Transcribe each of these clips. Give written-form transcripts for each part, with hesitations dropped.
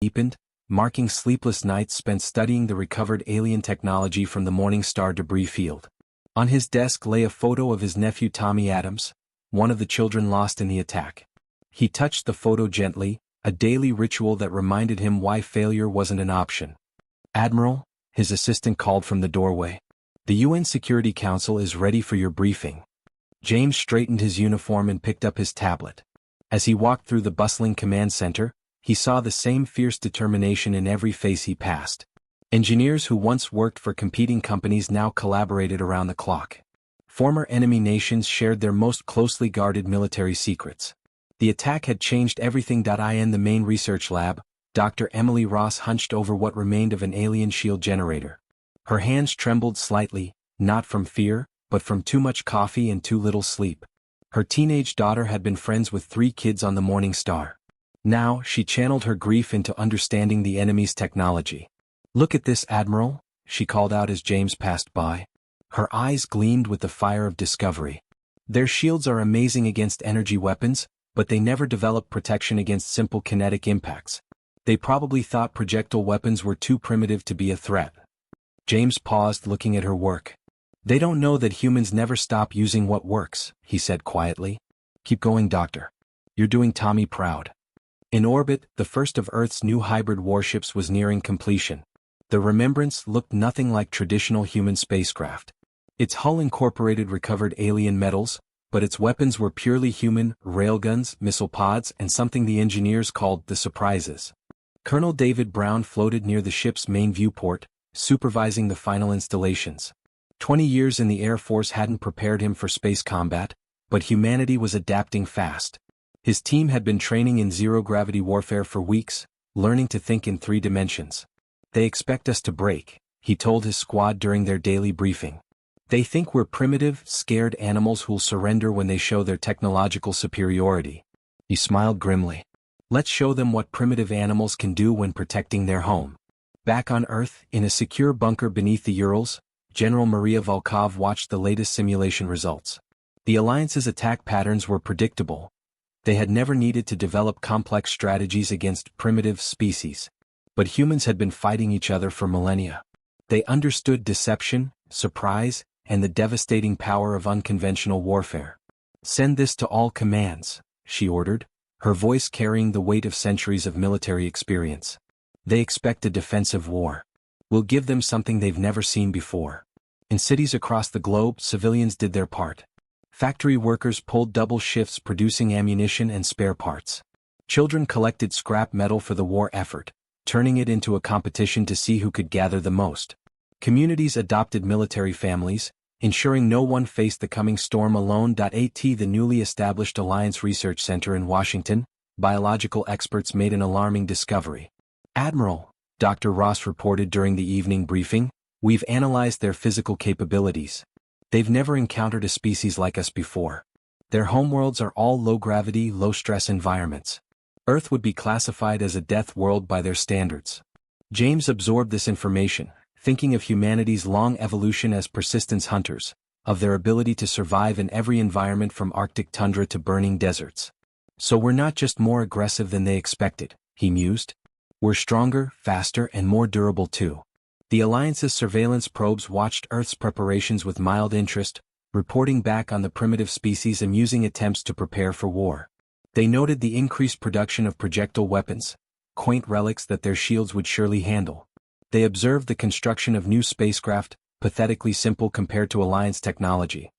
deepened, marking sleepless nights spent studying the recovered alien technology from the Morningstar debris field. On his desk lay a photo of his nephew Tommy Adams, one of the children lost in the attack. He touched the photo gently, a daily ritual that reminded him why failure wasn't an option. "Admiral," his assistant called from the doorway. "The UN Security Council is ready for your briefing." James straightened his uniform and picked up his tablet. As he walked through the bustling command center, he saw the same fierce determination in every face he passed. Engineers who once worked for competing companies now collaborated around the clock. Former enemy nations shared their most closely guarded military secrets. The attack had changed everything. In the main research lab, Dr. Emily Ross hunched over what remained of an alien shield generator. Her hands trembled slightly, not from fear, but from too much coffee and too little sleep. Her teenage daughter had been friends with 3 kids on the Morningstar. Now, she channeled her grief into understanding the enemy's technology. "Look at this, Admiral," she called out as James passed by. Her eyes gleamed with the fire of discovery. "Their shields are amazing against energy weapons, but they never develop protection against simple kinetic impacts. They probably thought projectile weapons were too primitive to be a threat." James paused, looking at her work. "They don't know that humans never stop using what works," he said quietly. "Keep going, Doctor. You're doing Tommy proud." In orbit, the first of Earth's new hybrid warships was nearing completion. The Remembrance looked nothing like traditional human spacecraft. Its hull incorporated recovered alien metals, but its weapons were purely human: railguns, missile pods, and something the engineers called the surprises. Colonel David Brown floated near the ship's main viewport, supervising the final installations. 20 years in the Air Force hadn't prepared him for space combat, but humanity was adapting fast. His team had been training in zero-gravity warfare for weeks, learning to think in 3 dimensions. "They expect us to break," he told his squad during their daily briefing. "They think we're primitive, scared animals who'll surrender when they show their technological superiority." He smiled grimly. "Let's show them what primitive animals can do when protecting their home." Back on Earth, in a secure bunker beneath the Urals, General Maria Volkov watched the latest simulation results. The Alliance's attack patterns were predictable. They had never needed to develop complex strategies against primitive species. But humans had been fighting each other for millennia. They understood deception, surprise, and the devastating power of unconventional warfare. "Send this to all commands," she ordered, her voice carrying the weight of centuries of military experience. "They expect a defensive war. We'll give them something they've never seen before." In cities across the globe, civilians did their part. Factory workers pulled double shifts producing ammunition and spare parts. Children collected scrap metal for the war effort, turning it into a competition to see who could gather the most. Communities adopted military families, ensuring no one faced the coming storm alone. At the newly established Alliance Research Center in Washington, biological experts made an alarming discovery. "Admiral," Dr. Ross reported during the evening briefing, "we've analyzed their physical capabilities. They've never encountered a species like us before. Their homeworlds are all low-gravity, low-stress environments. Earth would be classified as a death world by their standards." James absorbed this information, thinking of humanity's long evolution as persistence hunters, of their ability to survive in every environment from Arctic tundra to burning deserts. "So we're not just more aggressive than they expected," he mused. "We're stronger, faster, and more durable too." The Alliance's surveillance probes watched Earth's preparations with mild interest, reporting back on the primitive species' amusing attempts to prepare for war. They noted the increased production of projectile weapons, quaint relics that their shields would surely handle. They observed the construction of new spacecraft, pathetically simple compared to Alliance technology.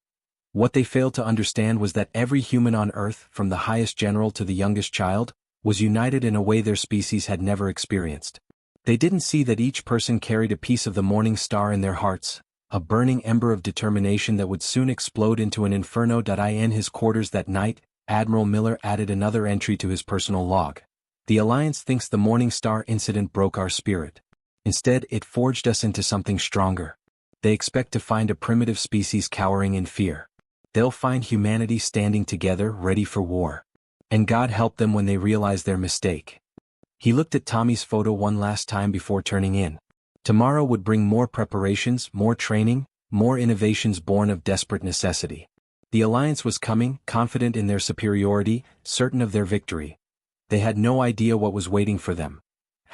What they failed to understand was that every human on Earth, from the highest general to the youngest child, was united in a way their species had never experienced. They didn't see that each person carried a piece of the morning star in their hearts, a burning ember of determination that would soon explode into an inferno. In his quarters that night, Admiral Miller added another entry to his personal log. "The Alliance thinks the Morning Star incident broke our spirit. Instead, it forged us into something stronger. They expect to find a primitive species cowering in fear. They'll find humanity standing together, ready for war. And God help them when they realize their mistake." He looked at Tommy's photo one last time before turning in. Tomorrow would bring more preparations, more training, more innovations born of desperate necessity. The Alliance was coming, confident in their superiority, certain of their victory. They had no idea what was waiting for them.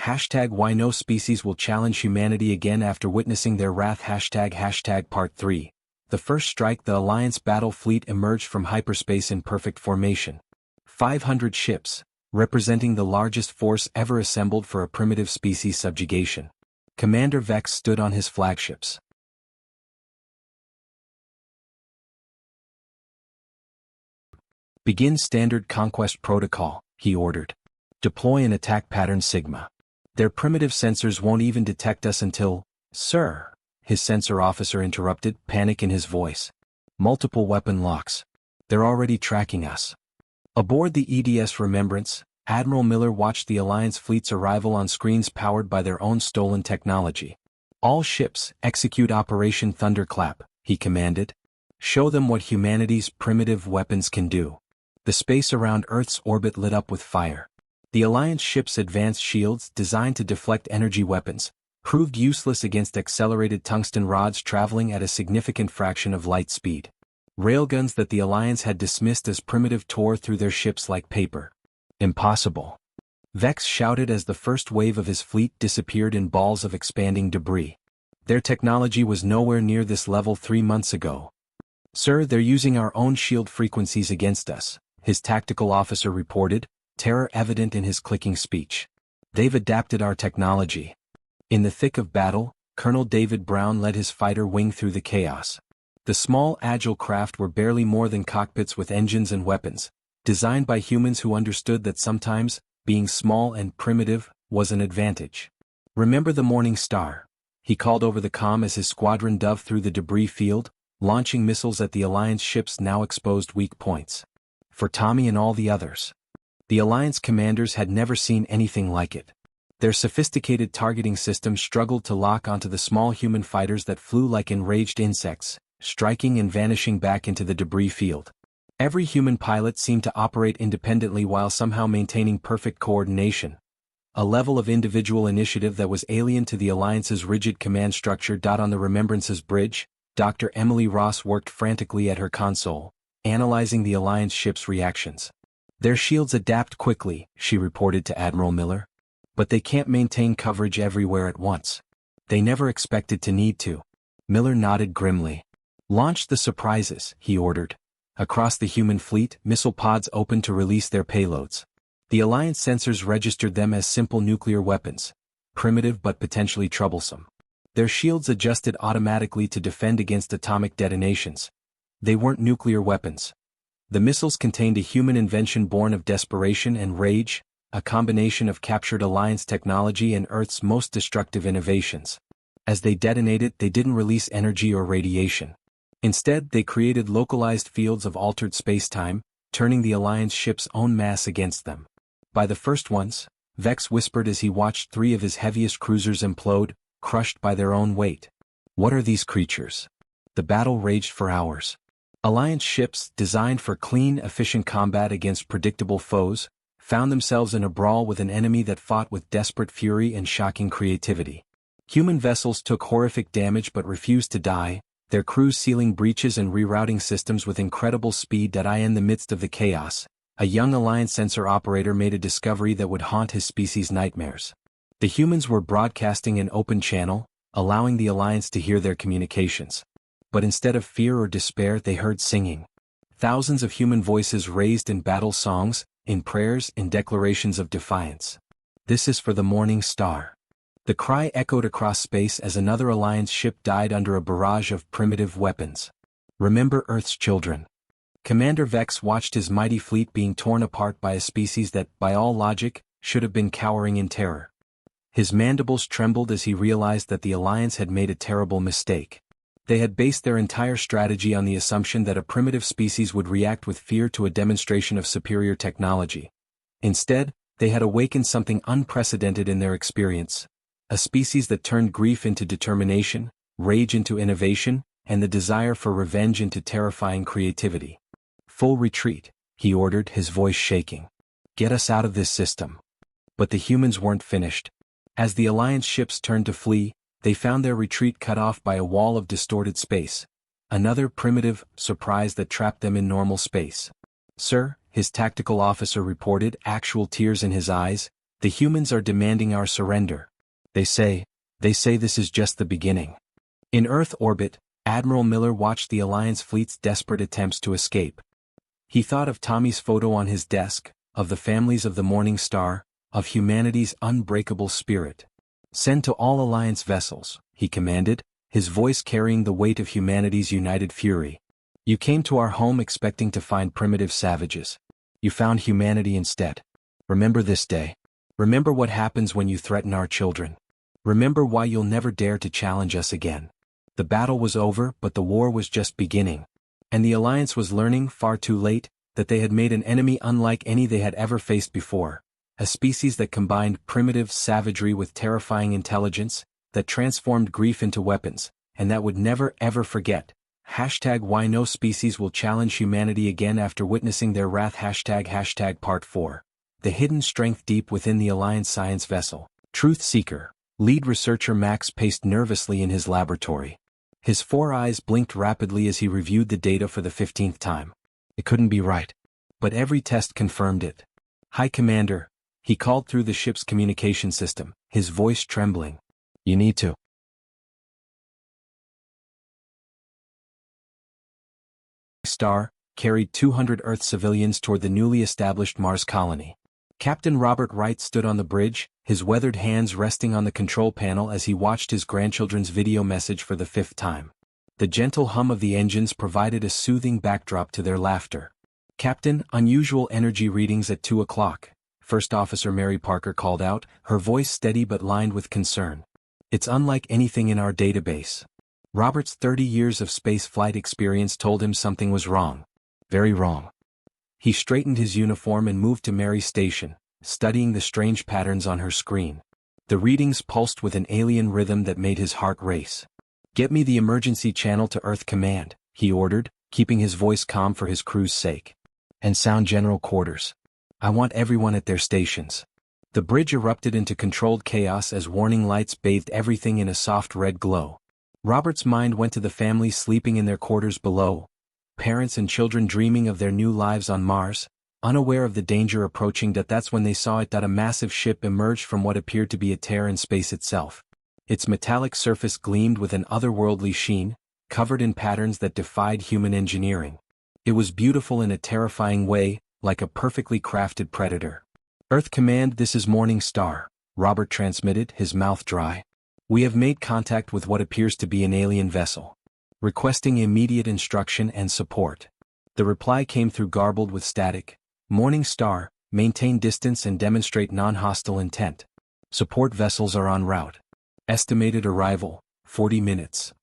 Why no species will challenge humanity again after witnessing their wrath. Part 3. The first strike. The Alliance battle fleet emerged from hyperspace in perfect formation. 500 ships, representing the largest force ever assembled for a primitive species subjugation. Commander Vex stood on his flagships. Begin standard conquest protocol, he ordered. Deploy an attack pattern Sigma. Their primitive sensors won't even detect us until... Sir, his sensor officer interrupted, panic in his voice. Multiple weapon locks. They're already tracking us. Aboard the EDS Remembrance, Admiral Miller watched the Alliance fleet's arrival on screens powered by their own stolen technology. All ships, execute Operation Thunderclap, he commanded. Show them what humanity's primitive weapons can do. The space around Earth's orbit lit up with fire. The Alliance ships' advanced shields, designed to deflect energy weapons, proved useless against accelerated tungsten rods traveling at a significant fraction of light speed. Railguns that the Alliance had dismissed as primitive tore through their ships like paper. Impossible. Vex shouted as the first wave of his fleet disappeared in balls of expanding debris. Their technology was nowhere near this level 3 months ago. Sir, they're using our own shield frequencies against us, his tactical officer reported, terror evident in his clicking speech. They've adapted our technology. In the thick of battle, Colonel David Brown led his fighter wing through the chaos. The small, agile craft were barely more than cockpits with engines and weapons, designed by humans who understood that sometimes, being small and primitive, was an advantage. Remember the Morning Star? He called over the comm as his squadron dove through the debris field, launching missiles at the Alliance ships' now exposed weak points. For Tommy and all the others. The Alliance commanders had never seen anything like it. Their sophisticated targeting systems struggled to lock onto the small human fighters that flew like enraged insects, striking and vanishing back into the debris field. Every human pilot seemed to operate independently while somehow maintaining perfect coordination, a level of individual initiative that was alien to the Alliance's rigid command structure. On the Remembrance's bridge, Dr. Emily Ross worked frantically at her console, analyzing the Alliance ship's reactions. Their shields adapt quickly, she reported to Admiral Miller. But they can't maintain coverage everywhere at once. They never expected to need to. Miller nodded grimly. Launch the surprises, he ordered. Across the human fleet, missile pods opened to release their payloads. The Alliance sensors registered them as simple nuclear weapons, primitive but potentially troublesome. Their shields adjusted automatically to defend against atomic detonations. They weren't nuclear weapons. The missiles contained a human invention born of desperation and rage, a combination of captured Alliance technology and Earth's most destructive innovations. As they detonated, they didn't release energy or radiation. Instead, they created localized fields of altered space-time, turning the Alliance ship's own mass against them. By the first ones, Vex whispered as he watched 3 of his heaviest cruisers implode, crushed by their own weight. What are these creatures? The battle raged for hours. Alliance ships, designed for clean, efficient combat against predictable foes, found themselves in a brawl with an enemy that fought with desperate fury and shocking creativity. Human vessels took horrific damage but refused to die, their crews sealing breaches and rerouting systems with incredible speed. In the midst of the chaos, a young Alliance sensor operator made a discovery that would haunt his species' nightmares. The humans were broadcasting an open channel, allowing the Alliance to hear their communications. But instead of fear or despair, they heard singing. Thousands of human voices raised in battle songs, in prayers, in declarations of defiance. This is for the Morning Star. The cry echoed across space as another Alliance ship died under a barrage of primitive weapons. Remember Earth's children. Commander Vex watched his mighty fleet being torn apart by a species that, by all logic, should have been cowering in terror. His mandibles trembled as he realized that the Alliance had made a terrible mistake. They had based their entire strategy on the assumption that a primitive species would react with fear to a demonstration of superior technology. Instead, they had awakened something unprecedented in their experience. A species that turned grief into determination, rage into innovation, and the desire for revenge into terrifying creativity. Full retreat, he ordered, his voice shaking. Get us out of this system. But the humans weren't finished. As the Alliance ships turned to flee, they found their retreat cut off by a wall of distorted space. Another primitive surprise that trapped them in normal space. Sir, his tactical officer reported, actual tears in his eyes, The humans are demanding our surrender. They say this is just the beginning. In Earth orbit, Admiral Miller watched the Alliance fleet's desperate attempts to escape. He thought of Tommy's photo on his desk, of the families of the Morning Star, of humanity's unbreakable spirit. Send to all Alliance vessels, he commanded, his voice carrying the weight of humanity's united fury. You came to our home expecting to find primitive savages. You found humanity instead. Remember this day. Remember what happens when you threaten our children. Remember why you'll never dare to challenge us again. The battle was over, but the war was just beginning. And the Alliance was learning, far too late, that they had made an enemy unlike any they had ever faced before. A species that combined primitive savagery with terrifying intelligence, that transformed grief into weapons, and that would never ever forget. #Why no species will challenge humanity again after witnessing their wrath. ## Part 4. The hidden strength deep within the Alliance science vessel. Truth Seeker. Lead researcher Max paced nervously in his laboratory. His 4 eyes blinked rapidly as he reviewed the data for the 15th time. It couldn't be right. But every test confirmed it. Hi Commander, he called through the ship's communication system, his voice trembling. You need to. Star carried 200 Earth civilians toward the newly established Mars colony. Captain Robert Wright stood on the bridge, his weathered hands resting on the control panel as he watched his grandchildren's video message for the 5th time. The gentle hum of the engines provided a soothing backdrop to their laughter. Captain, unusual energy readings at 2 o'clock, First Officer Mary Parker called out, her voice steady but lined with concern. It's unlike anything in our database. Robert's 30 years of space flight experience told him something was wrong. Very wrong. He straightened his uniform and moved to Mary's station, studying the strange patterns on her screen. The readings pulsed with an alien rhythm that made his heart race. Get me the emergency channel to Earth Command, he ordered, keeping his voice calm for his crew's sake. And sound general quarters. I want everyone at their stations. The bridge erupted into controlled chaos as warning lights bathed everything in a soft red glow. Robert's mind went to the families sleeping in their quarters below, parents and children dreaming of their new lives on Mars, unaware of the danger approaching. That's when they saw it. A massive ship emerged from what appeared to be a tear in space itself. Its metallic surface gleamed with an otherworldly sheen, covered in patterns that defied human engineering. It was beautiful in a terrifying way, like a perfectly crafted predator. Earth Command, this is Morning Star, Robert transmitted, his mouth dry. We have made contact with what appears to be an alien vessel. Requesting immediate instruction and support. The reply came through garbled with static. Morning Star, maintain distance and demonstrate non-hostile intent. Support vessels are en route. Estimated arrival, 40 minutes.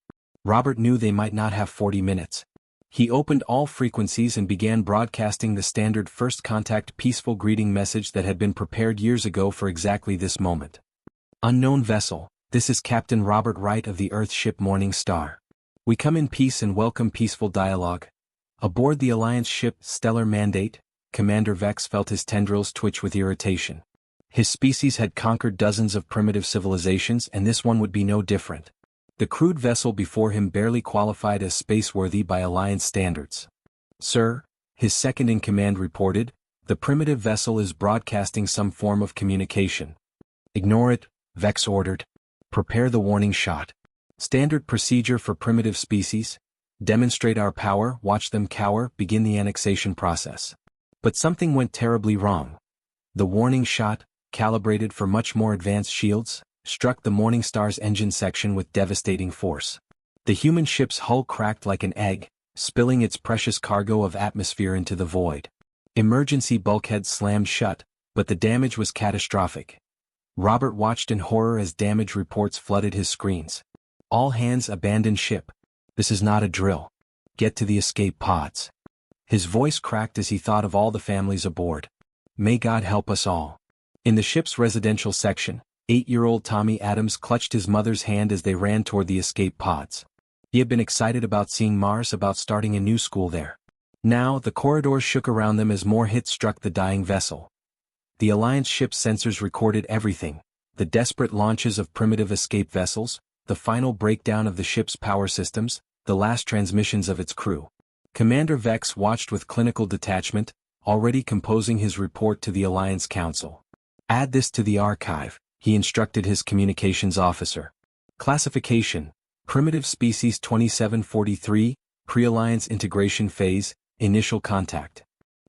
Robert knew they might not have 40 minutes. He opened all frequencies and began broadcasting the standard first contact peaceful greeting message that had been prepared years ago for exactly this moment. Unknown vessel, this is Captain Robert Wright of the Earth ship Morning Star. We come in peace and welcome peaceful dialogue. Aboard the Alliance ship Stellar Mandate, Commander Vex felt his tendrils twitch with irritation. His species had conquered dozens of primitive civilizations and this one would be no different. The crude vessel before him barely qualified as spaceworthy by Alliance standards. Sir, his second-in-command reported, the primitive vessel is broadcasting some form of communication. Ignore it, Vex ordered. Prepare the warning shot. Standard procedure for primitive species. Demonstrate our power, watch them cower, begin the annexation process. But something went terribly wrong. The warning shot, calibrated for much more advanced shields, struck the Morning Star's engine section with devastating force. The human ship's hull cracked like an egg, spilling its precious cargo of atmosphere into the void. Emergency bulkheads slammed shut, but the damage was catastrophic. Robert watched in horror as damage reports flooded his screens. All hands abandon ship. This is not a drill. Get to the escape pods. His voice cracked as he thought of all the families aboard. May God help us all. In the ship's residential section, 8-year-old Tommy Adams clutched his mother's hand as they ran toward the escape pods. He had been excited about seeing Mars, about starting a new school there. Now, the corridors shook around them as more hits struck the dying vessel. The Alliance ship's sensors recorded everything, the desperate launches of primitive escape vessels, the final breakdown of the ship's power systems, the last transmissions of its crew. Commander Vex watched with clinical detachment, already composing his report to the Alliance Council. Add this to the archive, he instructed his communications officer. Classification: Primitive Species 2743, Pre-Alliance Integration Phase, Initial Contact.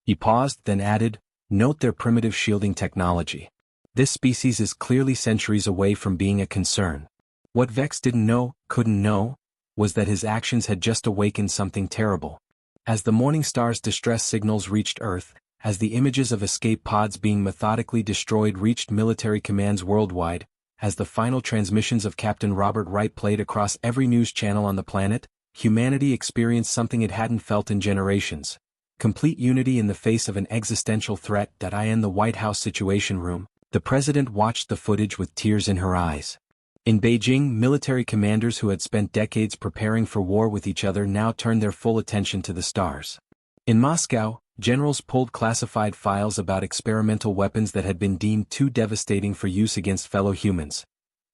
He paused, then added, note their primitive shielding technology. This species is clearly centuries away from being a concern. What Vex couldn't know, was that his actions had just awakened something terrible. As the Morning Star's distress signals reached Earth, as the images of escape pods being methodically destroyed reached military commands worldwide, as the final transmissions of Captain Robert Wright played across every news channel on the planet, humanity experienced something it hadn't felt in generations. Complete unity in the face of an existential threat. In the White House Situation Room, the president watched the footage with tears in her eyes. In Beijing, military commanders who had spent decades preparing for war with each other now turned their full attention to the stars. In Moscow, generals pulled classified files about experimental weapons that had been deemed too devastating for use against fellow humans.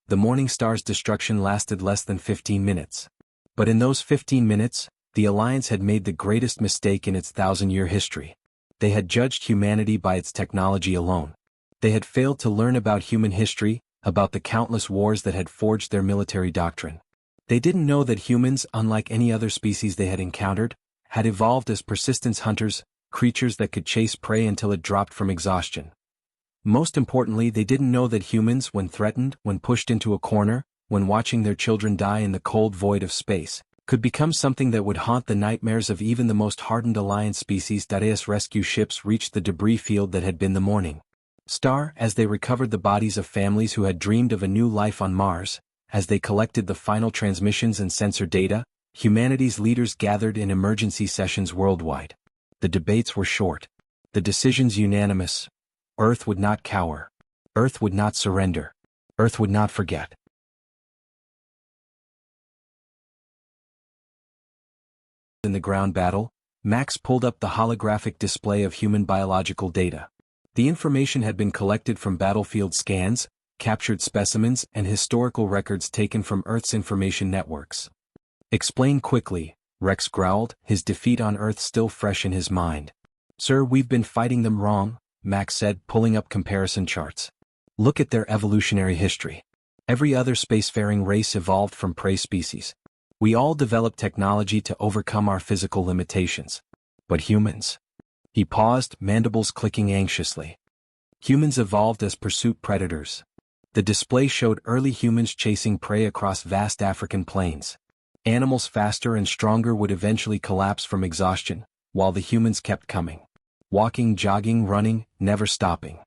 The Morning Star's destruction lasted less than 15 minutes. But in those 15 minutes, the Alliance had made the greatest mistake in its 1,000-year history. They had judged humanity by its technology alone. They had failed to learn about human history, about the countless wars that had forged their military doctrine. They didn't know that humans, unlike any other species they had encountered, had evolved as persistence hunters, creatures that could chase prey until it dropped from exhaustion. Most importantly, they didn't know that humans, when threatened, when pushed into a corner, when watching their children die in the cold void of space, could become something that would haunt the nightmares of even the most hardened Alliance species. As rescue ships reached the debris field that had been the Morning Star, as they recovered the bodies of families who had dreamed of a new life on Mars, as they collected the final transmissions and sensor data, humanity's leaders gathered in emergency sessions worldwide. The debates were short. The decisions unanimous. Earth would not cower. Earth would not surrender. Earth would not forget. In the ground battle, Max pulled up the holographic display of human biological data. The information had been collected from battlefield scans, captured specimens, and historical records taken from Earth's information networks. Explain quickly, Rex growled, his defeat on Earth still fresh in his mind. Sir, we've been fighting them wrong, Max said, pulling up comparison charts. Look at their evolutionary history. Every other spacefaring race evolved from prey species. We all developed technology to overcome our physical limitations. But humans? He paused, mandibles clicking anxiously. Humans evolved as pursuit predators. The display showed early humans chasing prey across vast African plains. Animals faster and stronger would eventually collapse from exhaustion, while the humans kept coming. Walking, jogging, running, never stopping.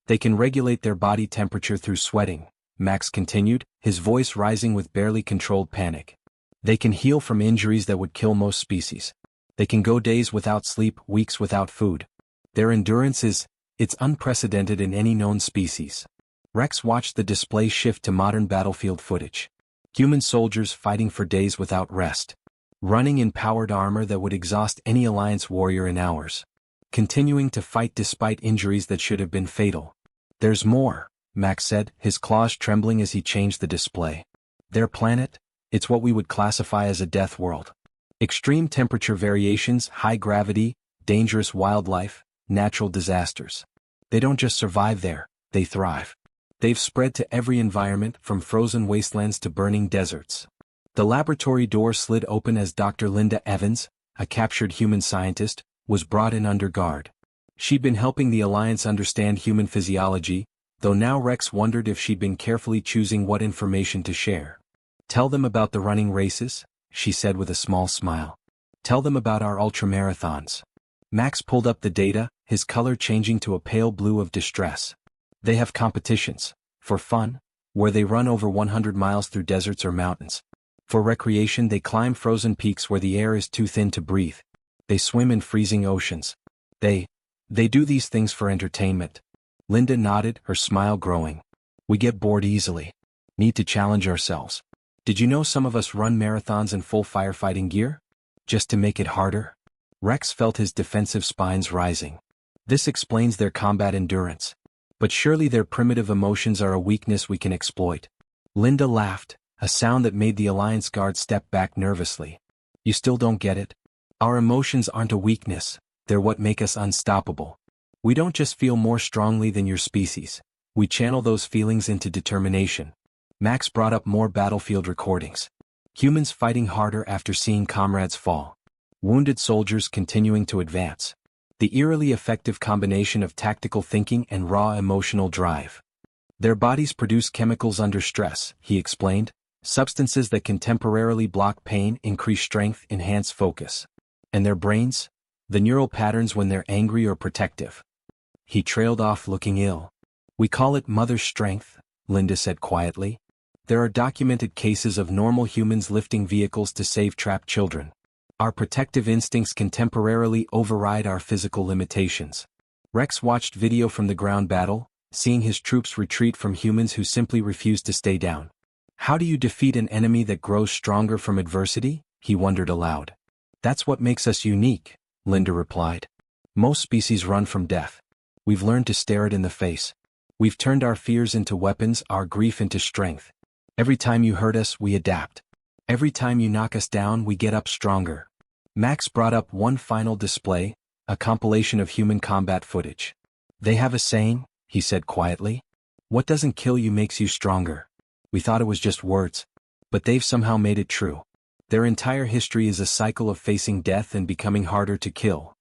They can regulate their body temperature through sweating, Max continued, his voice rising with barely controlled panic. They can heal from injuries that would kill most species. They can go days without sleep, weeks without food. Their endurance it's unprecedented in any known species. Rex watched the display shift to modern battlefield footage. Human soldiers fighting for days without rest. Running in powered armor that would exhaust any Alliance warrior in hours. Continuing to fight despite injuries that should have been fatal. There's more, Max said, his claws trembling as he changed the display. Their planet? It's what we would classify as a death world. Extreme temperature variations, high gravity, dangerous wildlife, natural disasters. They don't just survive there, they thrive. They've spread to every environment, from frozen wastelands to burning deserts. The laboratory door slid open as Dr. Linda Evans, a captured human scientist, was brought in under guard. She'd been helping the Alliance understand human physiology, though now Rex wondered if she'd been carefully choosing what information to share. Tell them about the running races, she said with a small smile. Tell them about our ultramarathons. Max pulled up the data, his color changing to a pale blue of distress. They have competitions. For fun, where they run over 100 miles through deserts or mountains. For recreation, they climb frozen peaks where the air is too thin to breathe. They swim in freezing oceans. They do these things for entertainment. Linda nodded, her smile growing. We get bored easily. Need to challenge ourselves. Did you know some of us run marathons in full firefighting gear? Just to make it harder? Rex felt his defensive spines rising. This explains their combat endurance. But surely their primitive emotions are a weakness we can exploit. Linda laughed, a sound that made the Alliance guard step back nervously. You still don't get it? Our emotions aren't a weakness, they're what make us unstoppable. We don't just feel more strongly than your species. We channel those feelings into determination. Max brought up more battlefield recordings. Humans fighting harder after seeing comrades fall. Wounded soldiers continuing to advance. The eerily effective combination of tactical thinking and raw emotional drive. Their bodies produce chemicals under stress, he explained, substances that can temporarily block pain, increase strength, enhance focus. And their brains? The neural patterns when they're angry or protective. He trailed off looking ill. We call it mother's strength, Linda said quietly. There are documented cases of normal humans lifting vehicles to save trapped children. Our protective instincts can temporarily override our physical limitations. Rex watched video from the ground battle, seeing his troops retreat from humans who simply refused to stay down. How do you defeat an enemy that grows stronger from adversity? He wondered aloud. That's what makes us unique, Linda replied. Most species run from death. We've learned to stare it in the face. We've turned our fears into weapons, our grief into strength. Every time you hurt us, we adapt. Every time you knock us down, we get up stronger. Max brought up one final display, a compilation of human combat footage. They have a saying, he said quietly. What doesn't kill you makes you stronger. We thought it was just words. But they've somehow made it true. Their entire history is a cycle of facing death and becoming harder to kill.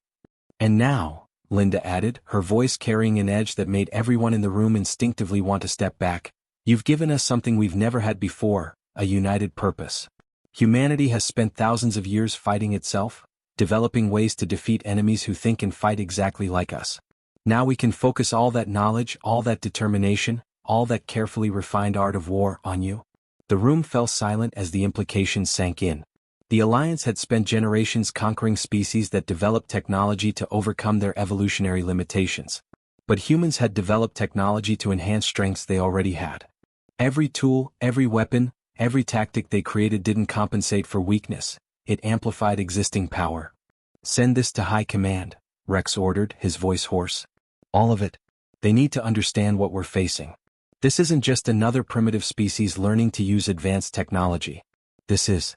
And now, Linda added, her voice carrying an edge that made everyone in the room instinctively want to step back, you've given us something we've never had before, a united purpose. Humanity has spent thousands of years fighting itself, developing ways to defeat enemies who think and fight exactly like us. Now we can focus all that knowledge, all that determination, all that carefully refined art of war on you. The room fell silent as the implications sank in. The Alliance had spent generations conquering species that developed technology to overcome their evolutionary limitations. But humans had developed technology to enhance strengths they already had. Every tool, every weapon, every tactic they created didn't compensate for weakness, it amplified existing power. Send this to High Command, Rex ordered, his voice hoarse. All of it. They need to understand what we're facing. This isn't just another primitive species learning to use advanced technology. This is...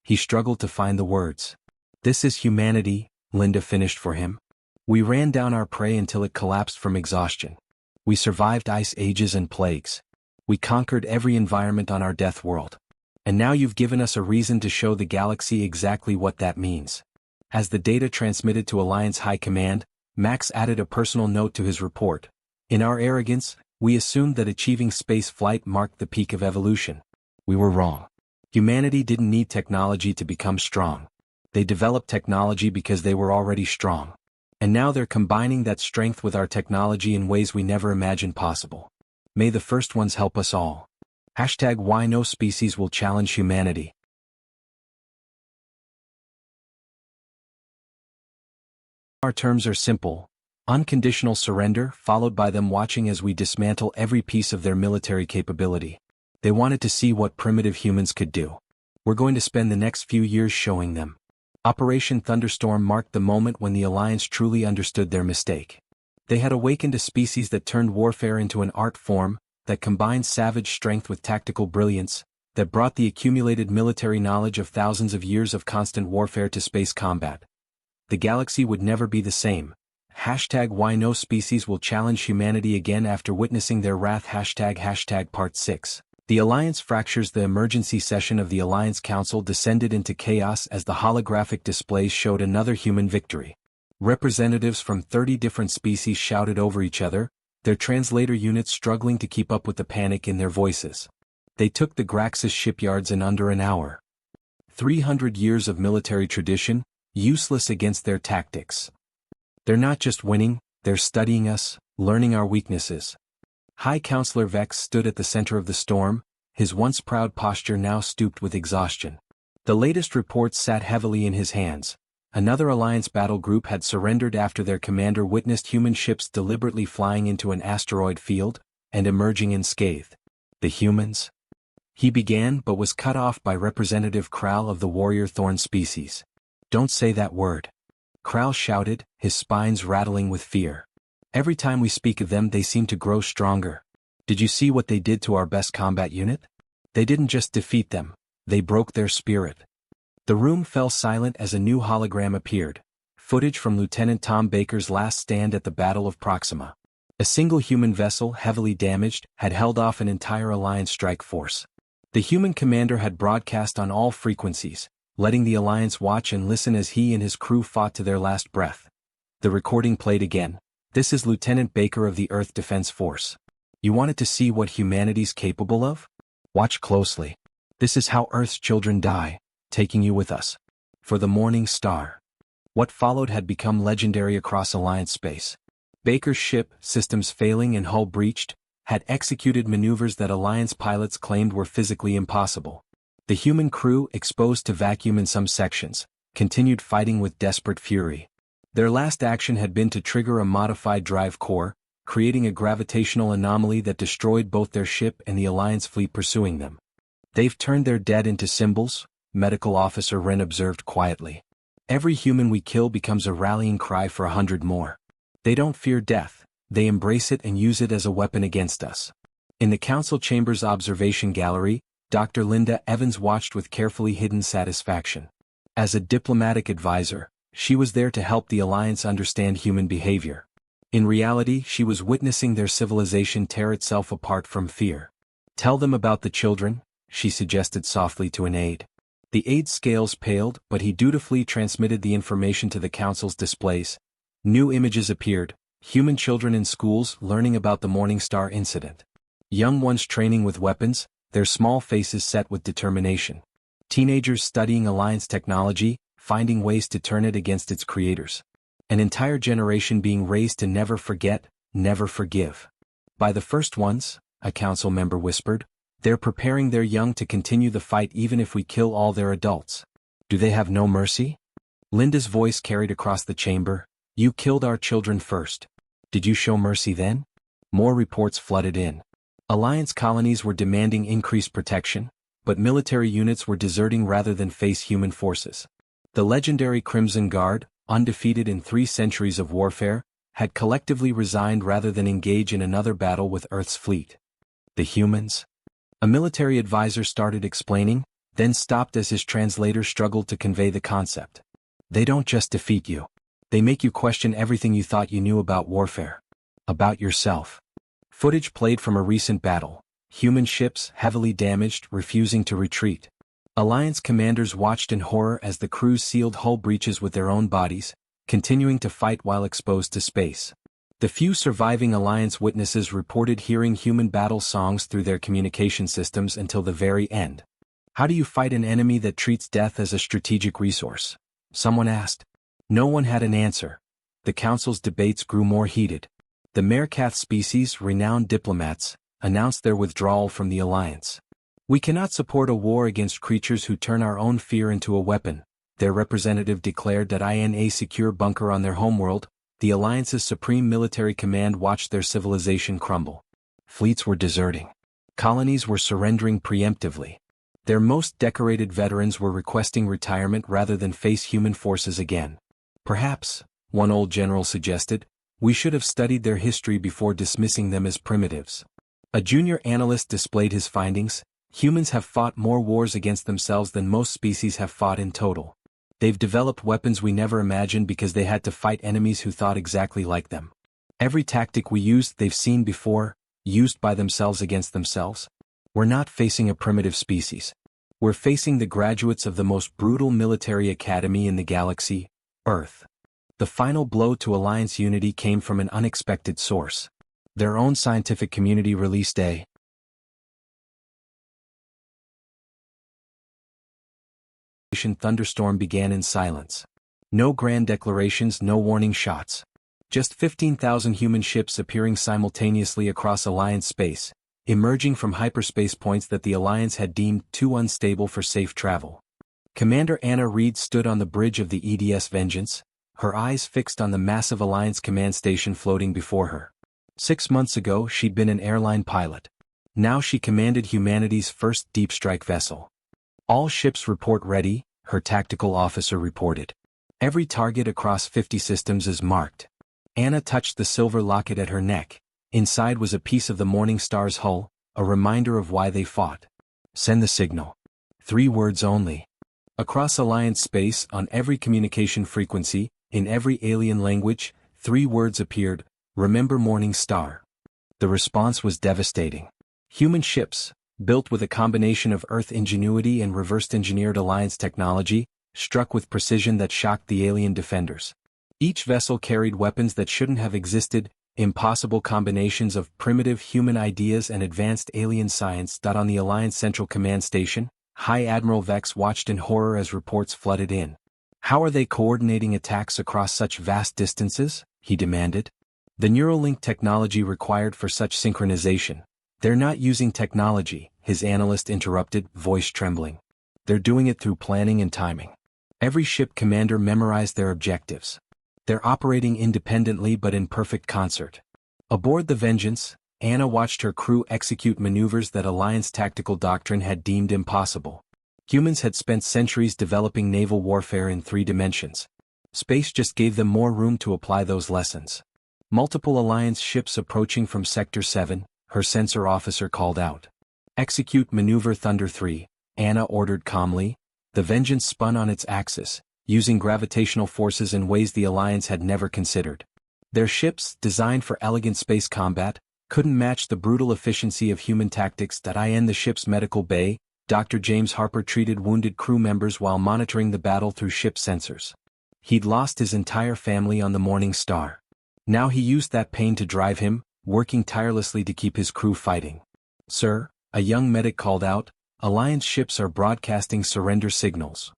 He struggled to find the words. This is humanity, Linda finished for him. We ran down our prey until it collapsed from exhaustion. We survived ice ages and plagues. We conquered every environment on our death world. And now you've given us a reason to show the galaxy exactly what that means. As the data transmitted to Alliance High Command, Max added a personal note to his report. In our arrogance, we assumed that achieving space flight marked the peak of evolution. We were wrong. Humanity didn't need technology to become strong. They developed technology because they were already strong. And now they're combining that strength with our technology in ways we never imagined possible. May the first ones help us all. #Why no species will challenge humanity. Our terms are simple. Unconditional surrender, followed by them watching as we dismantle every piece of their military capability. They wanted to see what primitive humans could do. We're going to spend the next few years showing them. Operation Thunderstorm marked the moment when the Alliance truly understood their mistake. They had awakened a species that turned warfare into an art form, that combined savage strength with tactical brilliance, that brought the accumulated military knowledge of thousands of years of constant warfare to space combat. The galaxy would never be the same. #Why no species will challenge humanity again after witnessing their wrath. Part 6. The Alliance fractures. The emergency session of the Alliance Council descended into chaos as the holographic displays showed another human victory. Representatives from 30 different species shouted over each other, their translator units struggling to keep up with the panic in their voices. They took the Graxis shipyards in under an hour. 300 years of military tradition, useless against their tactics. They're not just winning, they're studying us, learning our weaknesses. High Counselor Vex stood at the center of the storm, his once proud posture now stooped with exhaustion. The latest reports sat heavily in his hands. Another Alliance battle group had surrendered after their commander witnessed human ships deliberately flying into an asteroid field, and emerging unscathed. The humans? He began but was cut off by Representative Kral of the warrior thorn species. Don't say that word. Kral shouted, his spines rattling with fear. Every time we speak of them they seem to grow stronger. Did you see what they did to our best combat unit? They didn't just defeat them, they broke their spirit. The room fell silent as a new hologram appeared, footage from Lieutenant Tom Baker's last stand at the Battle of Proxima. A single human vessel, heavily damaged, had held off an entire Alliance strike force. The human commander had broadcast on all frequencies, letting the Alliance watch and listen as he and his crew fought to their last breath. The recording played again. "This is Lieutenant Baker of the Earth Defense Force. You wanted to see what humanity's capable of? Watch closely. This is how Earth's children die, taking you with us. For the Morning Star." What followed had become legendary across Alliance space. Baker's ship, systems failing and hull breached, had executed maneuvers that Alliance pilots claimed were physically impossible. The human crew, exposed to vacuum in some sections, continued fighting with desperate fury. Their last action had been to trigger a modified drive core, creating a gravitational anomaly that destroyed both their ship and the Alliance fleet pursuing them. "They've turned their dead into symbols," Medical Officer Wren observed quietly. "Every human we kill becomes a rallying cry for 100 more. They don't fear death, they embrace it and use it as a weapon against us." In the Council Chamber's observation gallery, Dr. Linda Evans watched with carefully hidden satisfaction. As a diplomatic advisor, she was there to help the Alliance understand human behavior. In reality, she was witnessing their civilization tear itself apart from fear. "Tell them about the children," she suggested softly to an aide. The aide's scales paled, but he dutifully transmitted the information to the Council's displays. New images appeared: human children in schools learning about the Morning Star incident. Young ones training with weapons, their small faces set with determination. Teenagers studying Alliance technology, finding ways to turn it against its creators. An entire generation being raised to never forget, never forgive. "By the first ones," a council member whispered, "they're preparing their young to continue the fight even if we kill all their adults. Do they have no mercy?" Linda's voice carried across the chamber. "You killed our children first. Did you show mercy then?" More reports flooded in. Alliance colonies were demanding increased protection, but military units were deserting rather than face human forces. The legendary Crimson Guard, undefeated in 3 centuries of warfare, had collectively resigned rather than engage in another battle with Earth's fleet. "The humans?" A military advisor started explaining, then stopped as his translator struggled to convey the concept. "They don't just defeat you. They make you question everything you thought you knew about warfare. About yourself." Footage played from a recent battle. Human ships, heavily damaged, refusing to retreat. Alliance commanders watched in horror as the crews sealed hull breaches with their own bodies, continuing to fight while exposed to space. The few surviving Alliance witnesses reported hearing human battle songs through their communication systems until the very end. "How do you fight an enemy that treats death as a strategic resource?" someone asked. No one had an answer. The Council's debates grew more heated. The Mercath species, renowned diplomats, announced their withdrawal from the Alliance. "We cannot support a war against creatures who turn our own fear into a weapon," their representative declared that in a secure bunker on their homeworld, the Alliance's supreme military command watched their civilization crumble. Fleets were deserting. Colonies were surrendering preemptively. Their most decorated veterans were requesting retirement rather than face human forces again. "Perhaps," one old general suggested, "we should have studied their history before dismissing them as primitives." A junior analyst displayed his findings. "Humans have fought more wars against themselves than most species have fought in total. They've developed weapons we never imagined because they had to fight enemies who thought exactly like them. Every tactic we used they've seen before, used by themselves against themselves. We're not facing a primitive species. We're facing the graduates of the most brutal military academy in the galaxy, Earth." The final blow to Alliance unity came from an unexpected source. Their own scientific community released a thunderstorm began in silence. No grand declarations, no warning shots. Just 15,000 human ships appearing simultaneously across Alliance space, emerging from hyperspace points that the Alliance had deemed too unstable for safe travel. Commander Anna Reed stood on the bridge of the EDS Vengeance, her eyes fixed on the massive Alliance command station floating before her. 6 months ago she'd been an airline pilot. Now she commanded humanity's first deep strike vessel. "All ships report ready," her tactical officer reported. "Every target across 50 systems is marked." Anna touched the silver locket at her neck. Inside was a piece of the Morning Star's hull, a reminder of why they fought. "Send the signal." 3 words only. Across Alliance space, on every communication frequency, in every alien language, 3 words appeared: Remember Morning Star? The response was devastating. Human ships, built with a combination of Earth ingenuity and reverse-engineered Alliance technology, struck with precision that shocked the alien defenders. Each vessel carried weapons that shouldn't have existed, impossible combinations of primitive human ideas and advanced alien science. On the Alliance Central Command Station, High Admiral Vex watched in horror as reports flooded in. How are they coordinating attacks across such vast distances? He demanded. The Neuralink technology required for such synchronization. They're not using technology, his analyst interrupted, voice trembling. They're doing it through planning and timing. Every ship commander memorized their objectives. They're operating independently but in perfect concert. Aboard the Vengeance, Anna watched her crew execute maneuvers that Alliance tactical doctrine had deemed impossible. Humans had spent centuries developing naval warfare in 3 dimensions. Space just gave them more room to apply those lessons. Multiple Alliance ships approaching from Sector 7, her sensor officer called out. Execute Maneuver Thunder 3, Anna ordered calmly. The Vengeance spun on its axis, using gravitational forces in ways the Alliance had never considered. Their ships, designed for elegant space combat, couldn't match the brutal efficiency of human tactics. In the ship's medical bay, Dr. James Harper treated wounded crew members while monitoring the battle through ship sensors. He'd lost his entire family on the Morning Star. Now he used that pain to drive him, working tirelessly to keep his crew fighting. Sir, a young medic called out, Alliance ships are broadcasting surrender signals.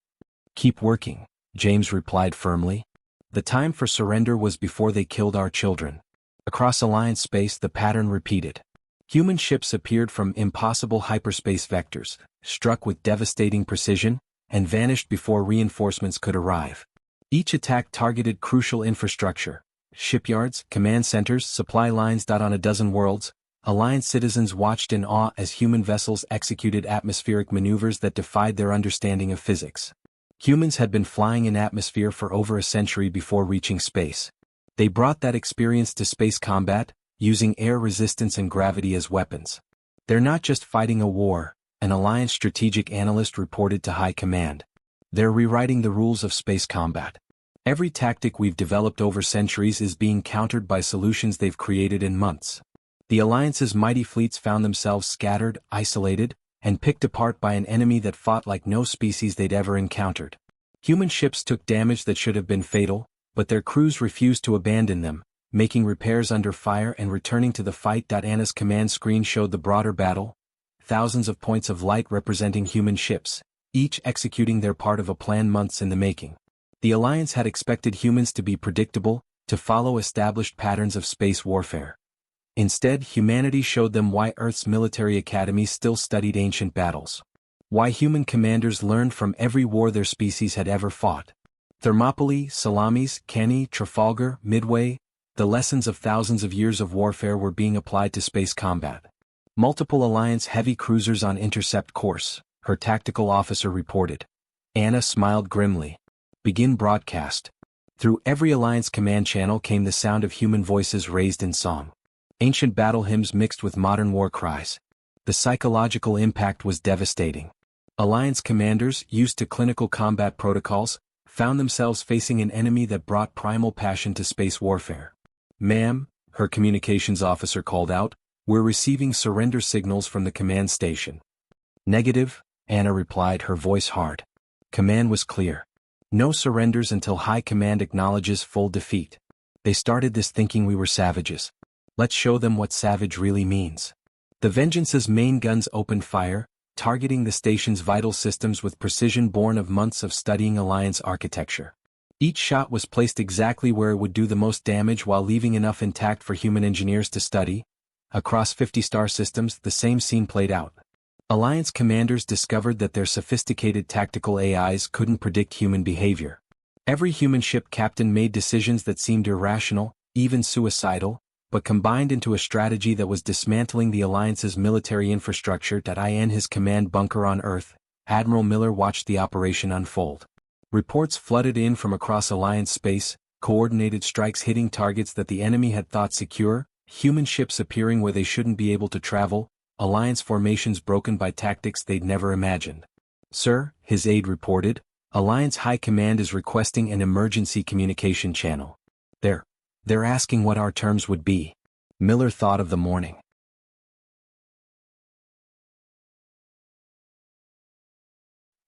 Keep working, James replied firmly. The time for surrender was before they killed our children. Across Alliance space the pattern repeated. Human ships appeared from impossible hyperspace vectors, struck with devastating precision, and vanished before reinforcements could arrive. Each attack targeted crucial infrastructure. Shipyards, command centers, supply lines. On a dozen worlds, Alliance citizens watched in awe as human vessels executed atmospheric maneuvers that defied their understanding of physics. Humans had been flying in atmosphere for over a century before reaching space. They brought that experience to space combat, using air resistance and gravity as weapons. They're not just fighting a war, an Alliance strategic analyst reported to High Command. They're rewriting the rules of space combat. Every tactic we've developed over centuries is being countered by solutions they've created in months. The Alliance's mighty fleets found themselves scattered, isolated, and picked apart by an enemy that fought like no species they'd ever encountered. Human ships took damage that should have been fatal, but their crews refused to abandon them, making repairs under fire and returning to the fight. Anna's command screen showed the broader battle. Thousands of points of light representing human ships, each executing their part of a plan months in the making. The Alliance had expected humans to be predictable, to follow established patterns of space warfare. Instead, humanity showed them why Earth's military academies still studied ancient battles. Why human commanders learned from every war their species had ever fought. Thermopylae, Salamis, Cannae, Trafalgar, Midway, the lessons of thousands of years of warfare were being applied to space combat. Multiple Alliance heavy cruisers on intercept course, her tactical officer reported. Anna smiled grimly. Begin broadcast. Through every Alliance command channel came the sound of human voices raised in song. Ancient battle hymns mixed with modern war cries. The psychological impact was devastating. Alliance commanders, used to clinical combat protocols, found themselves facing an enemy that brought primal passion to space warfare. Ma'am, her communications officer called out, we're receiving surrender signals from the command station. Negative, Anna replied, her voice hard. Command was clear. No surrenders until High Command acknowledges full defeat. They started this thinking we were savages. Let's show them what savage really means. The Vengeance's main guns opened fire, targeting the station's vital systems with precision born of months of studying Alliance architecture. Each shot was placed exactly where it would do the most damage while leaving enough intact for human engineers to study. Across 50 star systems, the same scene played out. Alliance commanders discovered that their sophisticated tactical AIs couldn't predict human behavior. Every human ship captain made decisions that seemed irrational, even suicidal, but combined into a strategy that was dismantling the Alliance's military infrastructure. In his command bunker on Earth, Admiral Miller watched the operation unfold. Reports flooded in from across Alliance space, coordinated strikes hitting targets that the enemy had thought secure, human ships appearing where they shouldn't be able to travel, Alliance formations broken by tactics they'd never imagined. Sir, his aide reported, Alliance High Command is requesting an emergency communication channel. They're They're asking what our terms would be. Miller thought of the morning.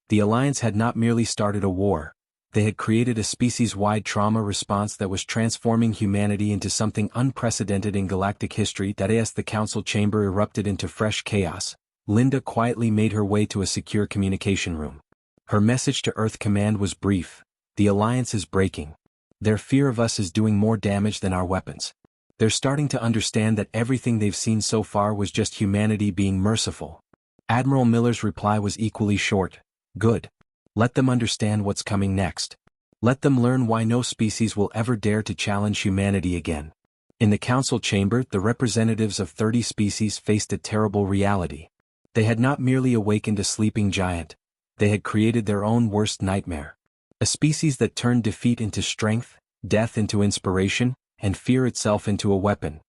The Alliance had not merely started a war, they had created a species-wide trauma response that was transforming humanity into something unprecedented in galactic history. As the council chamber erupted into fresh chaos, Linda quietly made her way to a secure communication room. Her message to Earth Command was brief: the Alliance is breaking. Their fear of us is doing more damage than our weapons. They're starting to understand that everything they've seen so far was just humanity being merciful. Admiral Miller's reply was equally short: good. Let them understand what's coming next. Let them learn why no species will ever dare to challenge humanity again. In the council chamber, the representatives of 30 species faced a terrible reality. They had not merely awakened a sleeping giant, they had created their own worst nightmare. A species that turned defeat into strength, death into inspiration, and fear itself into a weapon.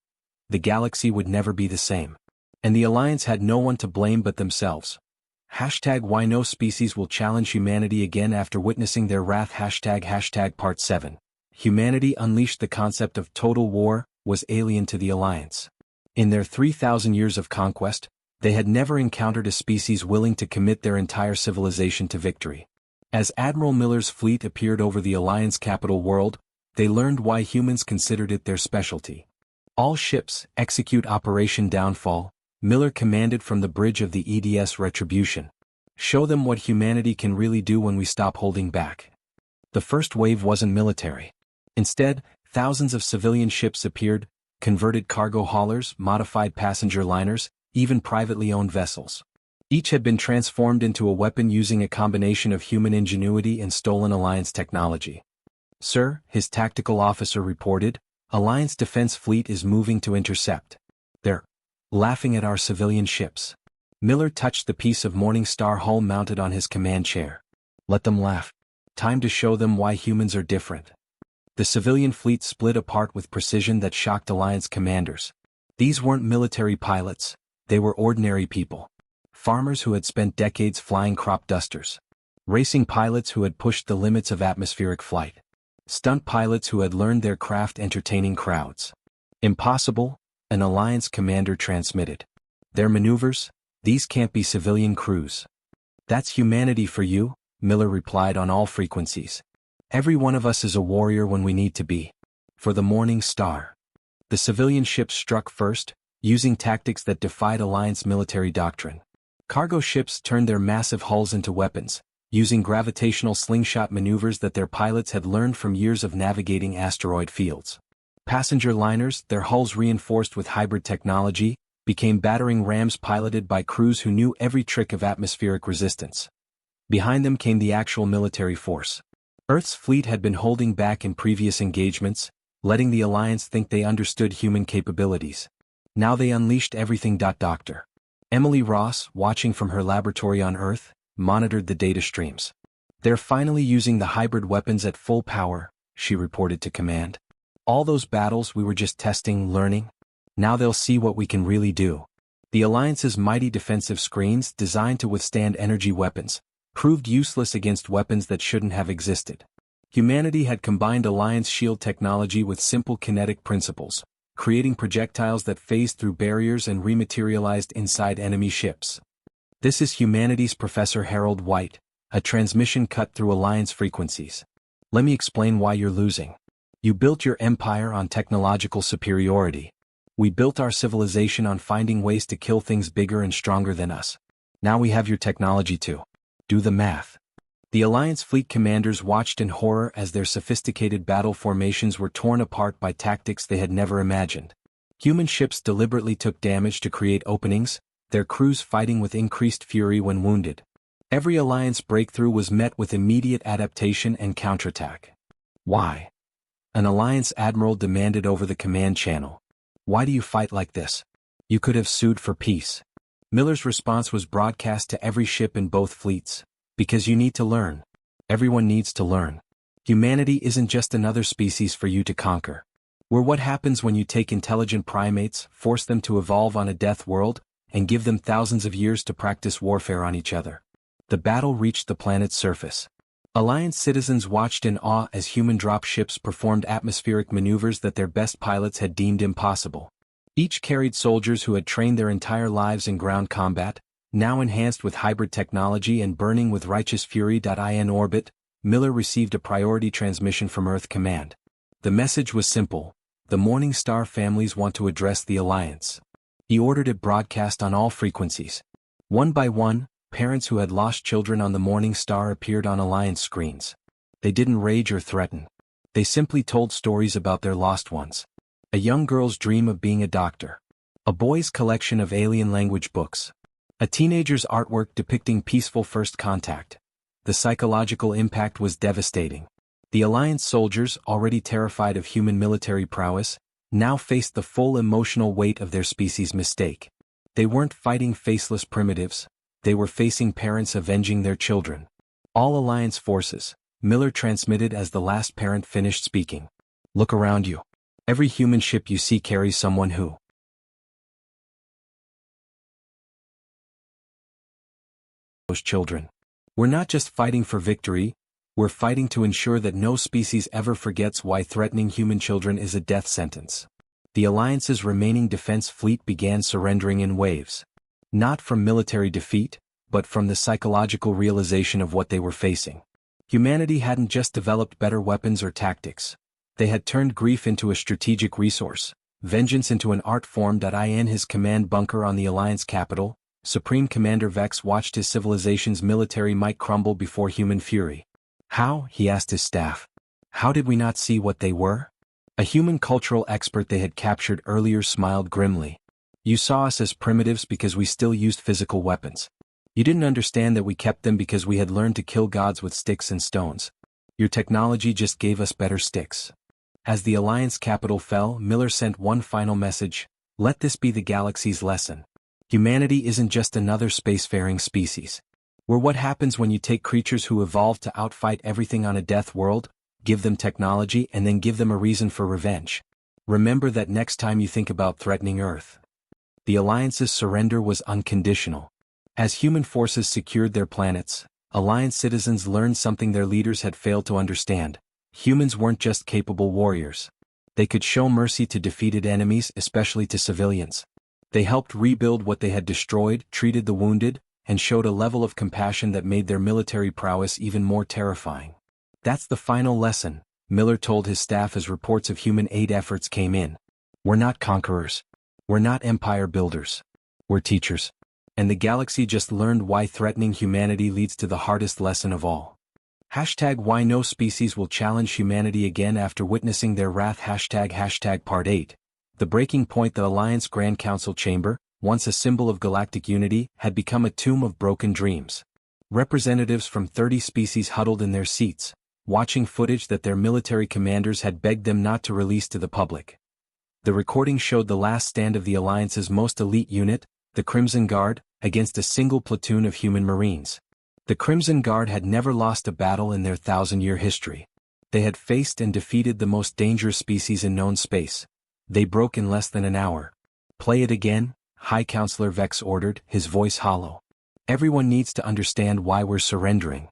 The galaxy would never be the same. And the Alliance had no one to blame but themselves. #Why no species will challenge humanity again after witnessing their wrath. Part 7. Humanity unleashed. The concept of total war was alien to the Alliance. In their 3,000 years of conquest, they had never encountered a species willing to commit their entire civilization to victory. As Admiral Miller's fleet appeared over the Alliance capital world, they learned why humans considered it their specialty. All ships, execute Operation Downfall, Miller commanded from the bridge of the EDS Retribution. Show them what humanity can really do when we stop holding back. The first wave wasn't military. Instead, thousands of civilian ships appeared, converted cargo haulers, modified passenger liners, even privately owned vessels. Each had been transformed into a weapon using a combination of human ingenuity and stolen Alliance technology. "Sir," his tactical officer reported, "Alliance Defense Fleet is moving to intercept. They're laughing at our civilian ships." Miller touched the piece of Morningstar hull mounted on his command chair. "Let them laugh. Time to show them why humans are different." The civilian fleet split apart with precision that shocked Alliance commanders. These weren't military pilots, they were ordinary people. Farmers who had spent decades flying crop dusters. Racing pilots who had pushed the limits of atmospheric flight. Stunt pilots who had learned their craft entertaining crowds. "Impossible," an Alliance commander transmitted. "Their maneuvers? These can't be civilian crews." "That's humanity for you," Miller replied on all frequencies. "Every one of us is a warrior when we need to be. For the Morning Star." The civilian ships struck first, using tactics that defied Alliance military doctrine. Cargo ships turned their massive hulls into weapons, using gravitational slingshot maneuvers that their pilots had learned from years of navigating asteroid fields. Passenger liners, their hulls reinforced with hybrid technology, became battering rams piloted by crews who knew every trick of atmospheric resistance. Behind them came the actual military force. Earth's fleet had been holding back in previous engagements, letting the Alliance think they understood human capabilities. Now they unleashed everything. Dr. Emily Ross, watching from her laboratory on Earth, monitored the data streams. "They're finally using the hybrid weapons at full power," she reported to command. "All those battles we were just testing, learning. Now they'll see what we can really do." The Alliance's mighty defensive screens, designed to withstand energy weapons, proved useless against weapons that shouldn't have existed. Humanity had combined Alliance shield technology with simple kinetic principles, creating projectiles that phased through barriers and rematerialized inside enemy ships. "This is humanity's Professor Harold White," a transmission cut through Alliance frequencies. "Let me explain why you're losing. You built your empire on technological superiority. We built our civilization on finding ways to kill things bigger and stronger than us. Now we have your technology too. Do the math." The Alliance fleet commanders watched in horror as their sophisticated battle formations were torn apart by tactics they had never imagined. Human ships deliberately took damage to create openings, their crews fighting with increased fury when wounded. Every Alliance breakthrough was met with immediate adaptation and counterattack. "Why?" an Alliance admiral demanded over the command channel. "Why do you fight like this? You could have sued for peace." Miller's response was broadcast to every ship in both fleets. "Because you need to learn. Everyone needs to learn. Humanity isn't just another species for you to conquer. We're what happens when you take intelligent primates, force them to evolve on a death world, and give them thousands of years to practice warfare on each other." The battle reached the planet's surface. Alliance citizens watched in awe as human dropships performed atmospheric maneuvers that their best pilots had deemed impossible. Each carried soldiers who had trained their entire lives in ground combat, now enhanced with hybrid technology and burning with righteous fury. In orbit, Miller received a priority transmission from Earth Command. The message was simple: the Morning Star families want to address the Alliance. He ordered it broadcast on all frequencies. One by one, parents who had lost children on the Morning Star appeared on Alliance screens. They didn't rage or threaten. They simply told stories about their lost ones. A young girl's dream of being a doctor. A boy's collection of alien language books. A teenager's artwork depicting peaceful first contact. The psychological impact was devastating. The Alliance soldiers, already terrified of human military prowess, now faced the full emotional weight of their species' mistake. They weren't fighting faceless primitives. They were facing parents avenging their children. All Alliance forces, Miller transmitted as the last parent finished speaking. Look around you. Every human ship you see carries someone who those children. We're not just fighting for victory, we're fighting to ensure that no species ever forgets why threatening human children is a death sentence. The Alliance's remaining defense fleet began surrendering in waves. Not from military defeat, but from the psychological realization of what they were facing. Humanity hadn't just developed better weapons or tactics. They had turned grief into a strategic resource, vengeance into an art form. In his command bunker on the Alliance capital, Supreme Commander Vex watched his civilization's military might crumble before human fury. How? He asked his staff. How did we not see what they were? A human cultural expert they had captured earlier smiled grimly. You saw us as primitives because we still used physical weapons. You didn't understand that we kept them because we had learned to kill gods with sticks and stones. Your technology just gave us better sticks. As the Alliance capital fell, Miller sent one final message: let this be the galaxy's lesson. Humanity isn't just another spacefaring species. We're what happens when you take creatures who evolved to outfight everything on a death world, give them technology and then give them a reason for revenge. Remember that next time you think about threatening Earth. The Alliance's surrender was unconditional. As human forces secured their planets, Alliance citizens learned something their leaders had failed to understand. Humans weren't just capable warriors. They could show mercy to defeated enemies, especially to civilians. They helped rebuild what they had destroyed, treated the wounded, and showed a level of compassion that made their military prowess even more terrifying. That's the final lesson, Miller told his staff as reports of human aid efforts came in. We're not conquerors. We're not empire builders. We're teachers. And the galaxy just learned why threatening humanity leads to the hardest lesson of all. #Why no species will challenge humanity again after witnessing their wrath. Part 8. The breaking point. The Alliance Grand Council Chamber, once a symbol of galactic unity, had become a tomb of broken dreams. Representatives from 30 species huddled in their seats, watching footage that their military commanders had begged them not to release to the public. The recording showed the last stand of the Alliance's most elite unit, the Crimson Guard, against a single platoon of human Marines. The Crimson Guard had never lost a battle in their 1,000-year history. They had faced and defeated the most dangerous species in known space. They broke in less than an hour. Play it again, High Counselor Vex ordered, his voice hollow. Everyone needs to understand why we're surrendering.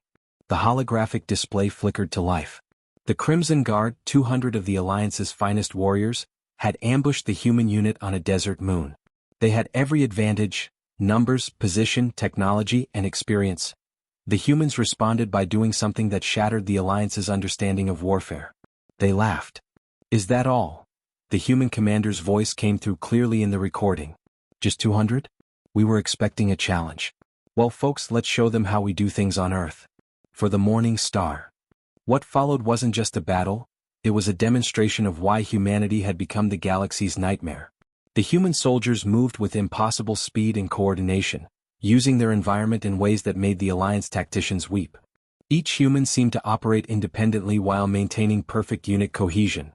The holographic display flickered to life. The Crimson Guard, 200 of the Alliance's finest warriors, had ambushed the human unit on a desert moon. They had every advantage: numbers, position, technology, and experience. The humans responded by doing something that shattered the Alliance's understanding of warfare. They laughed. Is that all? The human commander's voice came through clearly in the recording. Just 200? We were expecting a challenge. Well folks, let's show them how we do things on Earth. For the Morning Star. What followed wasn't just a battle, it was a demonstration of why humanity had become the galaxy's nightmare. The human soldiers moved with impossible speed and coordination, using their environment in ways that made the Alliance tacticians weep. Each human seemed to operate independently while maintaining perfect unit cohesion.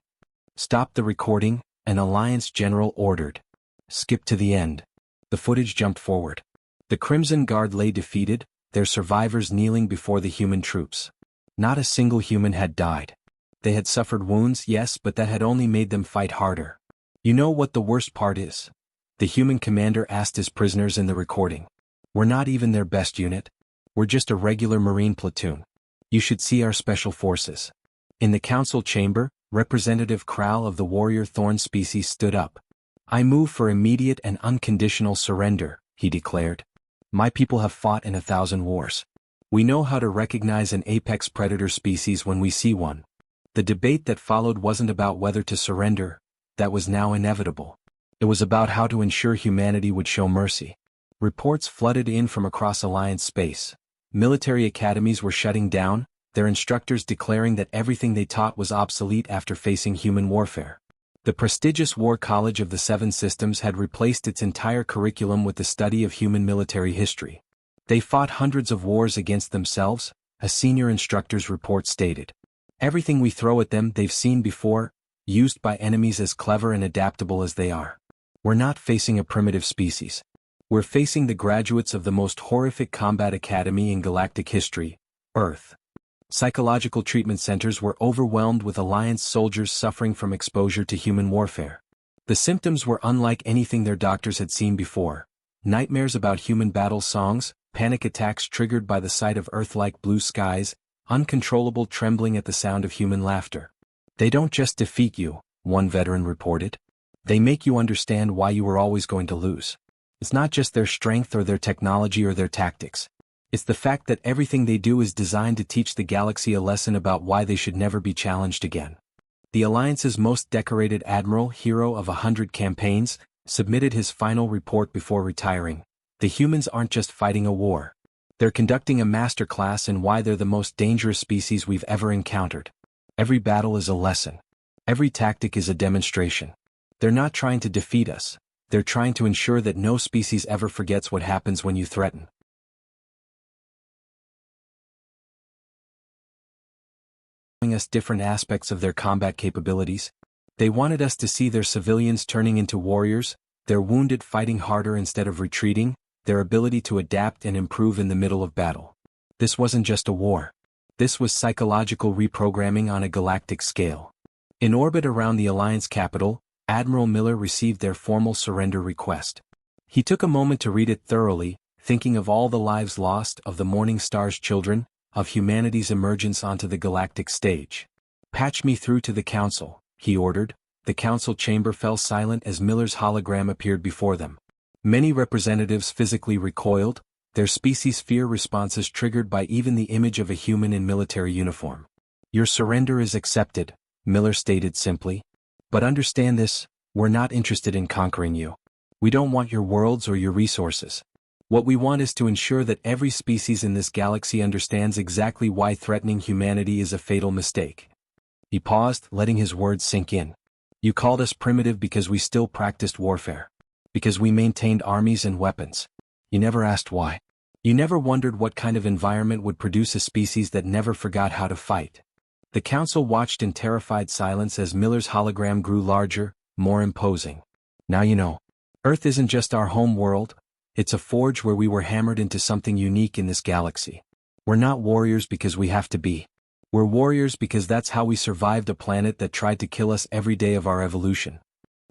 Stop the recording, an Alliance general ordered. Skip to the end. The footage jumped forward. The Crimson Guard lay defeated, their survivors kneeling before the human troops. Not a single human had died. They had suffered wounds, yes, but that had only made them fight harder. You know what the worst part is? The human commander asked his prisoners in the recording. We're not even their best unit. We're just a regular Marine platoon. You should see our special forces. In the council chamber, Representative Krall of the warrior thorn species stood up. I move for immediate and unconditional surrender, he declared. My people have fought in 1,000 wars. We know how to recognize an apex predator species when we see one. The debate that followed wasn't about whether to surrender, that was now inevitable. It was about how to ensure humanity would show mercy. Reports flooded in from across Alliance space. Military academies were shutting down, their instructors declaring that everything they taught was obsolete after facing human warfare. The prestigious War College of the Seven Systems had replaced its entire curriculum with the study of human military history. They fought hundreds of wars against themselves, a senior instructor's report stated. Everything we throw at them they've seen before, used by enemies as clever and adaptable as they are. We're not facing a primitive species. We're facing the graduates of the most horrific combat academy in galactic history, Earth. Psychological treatment centers were overwhelmed with Alliance soldiers suffering from exposure to human warfare. The symptoms were unlike anything their doctors had seen before. Nightmares about human battle songs, panic attacks triggered by the sight of Earth-like blue skies, uncontrollable trembling at the sound of human laughter. They don't just defeat you, one veteran reported. They make you understand why you were always going to lose. It's not just their strength or their technology or their tactics. It's the fact that everything they do is designed to teach the galaxy a lesson about why they should never be challenged again. The Alliance's most decorated admiral, hero of 100 campaigns, submitted his final report before retiring. The humans aren't just fighting a war. They're conducting a masterclass in why they're the most dangerous species we've ever encountered. Every battle is a lesson. Every tactic is a demonstration. They're not trying to defeat us. They're trying to ensure that no species ever forgets what happens when you threaten. Us different aspects of their combat capabilities. They wanted us to see their civilians turning into warriors, their wounded fighting harder instead of retreating, their ability to adapt and improve in the middle of battle. This wasn't just a war. This was psychological reprogramming on a galactic scale. In orbit around the Alliance capital, Admiral Miller received their formal surrender request. He took a moment to read it thoroughly, thinking of all the lives lost, of the Morning Star's children, of humanity's emergence onto the galactic stage. Patch me through to the council, he ordered. The council chamber fell silent as Miller's hologram appeared before them. Many representatives physically recoiled, their species' fear responses triggered by even the image of a human in military uniform. Your surrender is accepted, Miller stated simply. But understand this, we're not interested in conquering you. We don't want your worlds or your resources. What we want is to ensure that every species in this galaxy understands exactly why threatening humanity is a fatal mistake. He paused, letting his words sink in. You called us primitive because we still practiced warfare. Because we maintained armies and weapons. You never asked why. You never wondered what kind of environment would produce a species that never forgot how to fight. The council watched in terrified silence as Miller's hologram grew larger, more imposing. Now you know. Earth isn't just our home world. It's a forge where we were hammered into something unique in this galaxy. We're not warriors because we have to be. We're warriors because that's how we survived a planet that tried to kill us every day of our evolution.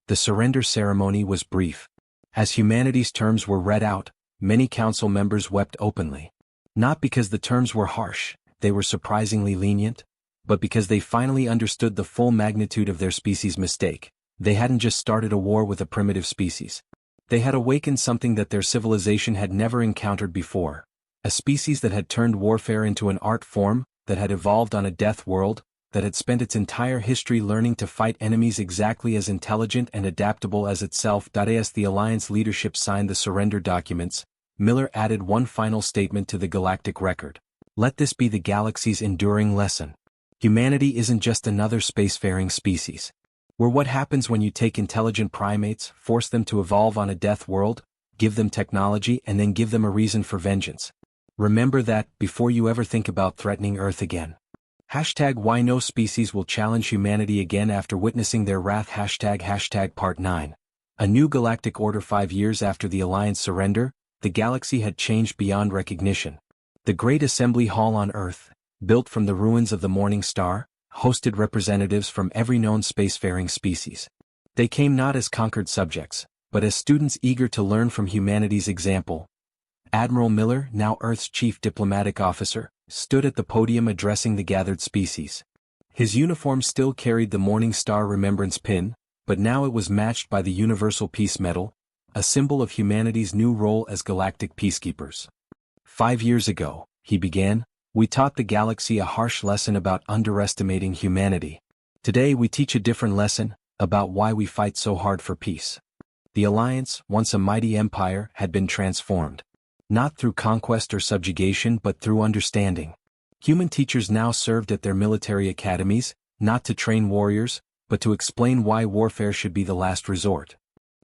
The surrender ceremony was brief. As humanity's terms were read out, many council members wept openly. Not because the terms were harsh, they were surprisingly lenient, but because they finally understood the full magnitude of their species' mistake. They hadn't just started a war with a primitive species. They had awakened something that their civilization had never encountered before, a species that had turned warfare into an art form, that had evolved on a death world, that had spent its entire history learning to fight enemies exactly as intelligent and adaptable as itself. As the Alliance leadership signed the surrender documents, Miller added one final statement to the galactic record. Let this be the galaxy's enduring lesson. Humanity isn't just another spacefaring species. We're what happens when you take intelligent primates, force them to evolve on a death world, give them technology and then give them a reason for vengeance. Remember that before you ever think about threatening Earth again. #Why no species will challenge humanity again after witnessing their wrath. ## Part 9. A new galactic order. 5 years after the Alliance surrender, the galaxy had changed beyond recognition. The Great Assembly Hall on Earth, built from the ruins of the Morning Star, hosted representatives from every known spacefaring species. They came not as conquered subjects, but as students eager to learn from humanity's example. Admiral Miller, now Earth's chief diplomatic officer, stood at the podium addressing the gathered species. His uniform still carried the Morning Star Remembrance Pin, but now it was matched by the Universal Peace Medal, a symbol of humanity's new role as galactic peacekeepers. 5 years ago, he began, we taught the galaxy a harsh lesson about underestimating humanity. Today we teach a different lesson, about why we fight so hard for peace. The Alliance, once a mighty empire, had been transformed. Not through conquest or subjugation but through understanding. Human teachers now served at their military academies, not to train warriors, but to explain why warfare should be the last resort.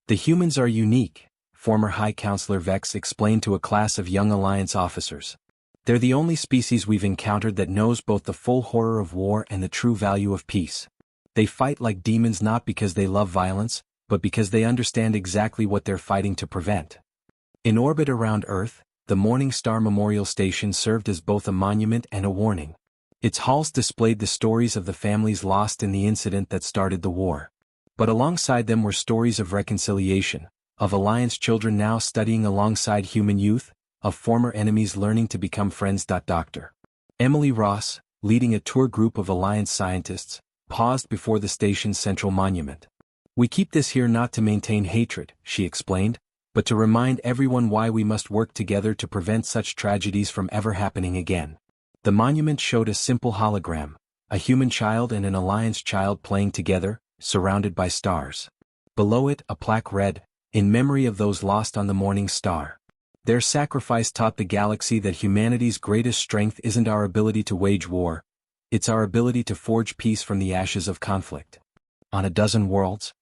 The humans are unique, former High Counselor Vex explained to a class of young Alliance officers. They're the only species we've encountered that knows both the full horror of war and the true value of peace. They fight like demons not because they love violence, but because they understand exactly what they're fighting to prevent. In orbit around Earth, the Morning Star Memorial Station served as both a monument and a warning. Its halls displayed the stories of the families lost in the incident that started the war. But alongside them were stories of reconciliation, of Alliance children now studying alongside human youth, of former enemies learning to become friends. Dr. Emily Ross, leading a tour group of Alliance scientists, paused before the station's central monument. We keep this here not to maintain hatred, she explained, but to remind everyone why we must work together to prevent such tragedies from ever happening again. The monument showed a simple hologram, a human child and an Alliance child playing together, surrounded by stars. Below it, a plaque read, "In memory of those lost on the Morning Star." Their sacrifice taught the galaxy that humanity's greatest strength isn't our ability to wage war, it's our ability to forge peace from the ashes of conflict. On a dozen worlds,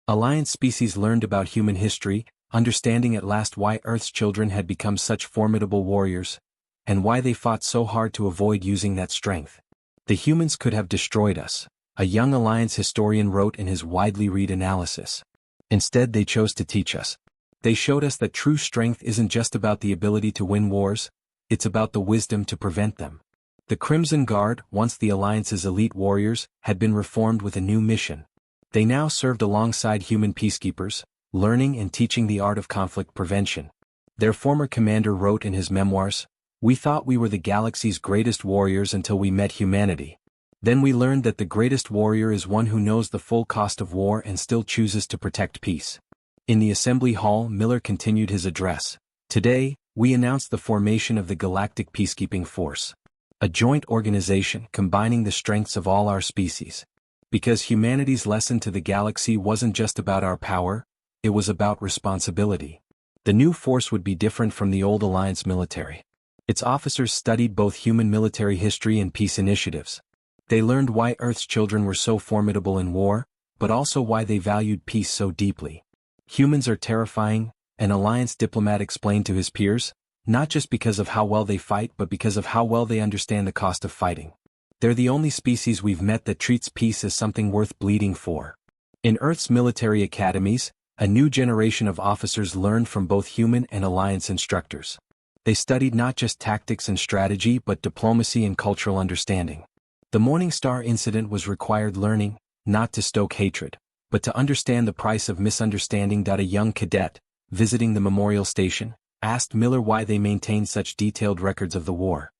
Alliance species learned about human history, understanding at last why Earth's children had become such formidable warriors, and why they fought so hard to avoid using that strength. The humans could have destroyed us, a young Alliance historian wrote in his widely read analysis. Instead they chose to teach us. They showed us that true strength isn't just about the ability to win wars, it's about the wisdom to prevent them. The Crimson Guard, once the Alliance's elite warriors, had been reformed with a new mission. They now served alongside human peacekeepers, learning and teaching the art of conflict prevention. Their former commander wrote in his memoirs, "We thought we were the galaxy's greatest warriors until we met humanity. Then we learned that the greatest warrior is one who knows the full cost of war and still chooses to protect peace." In the assembly hall, Miller continued his address. "Today, we announced the formation of the Galactic Peacekeeping Force. A joint organization combining the strengths of all our species. Because humanity's lesson to the galaxy wasn't just about our power, it was about responsibility. The new force would be different from the old Alliance military. Its officers studied both human military history and peace initiatives. They learned why Earth's children were so formidable in war, but also why they valued peace so deeply. Humans are terrifying, an Alliance diplomat explained to his peers, not just because of how well they fight but because of how well they understand the cost of fighting. They're the only species we've met that treats peace as something worth bleeding for." In Earth's military academies, a new generation of officers learned from both human and Alliance instructors. They studied not just tactics and strategy but diplomacy and cultural understanding. The Morning Star incident was required learning, not to stoke hatred, but to understand the price of misunderstanding. A young cadet, visiting the memorial station, asked Miller why they maintained such detailed records of the war.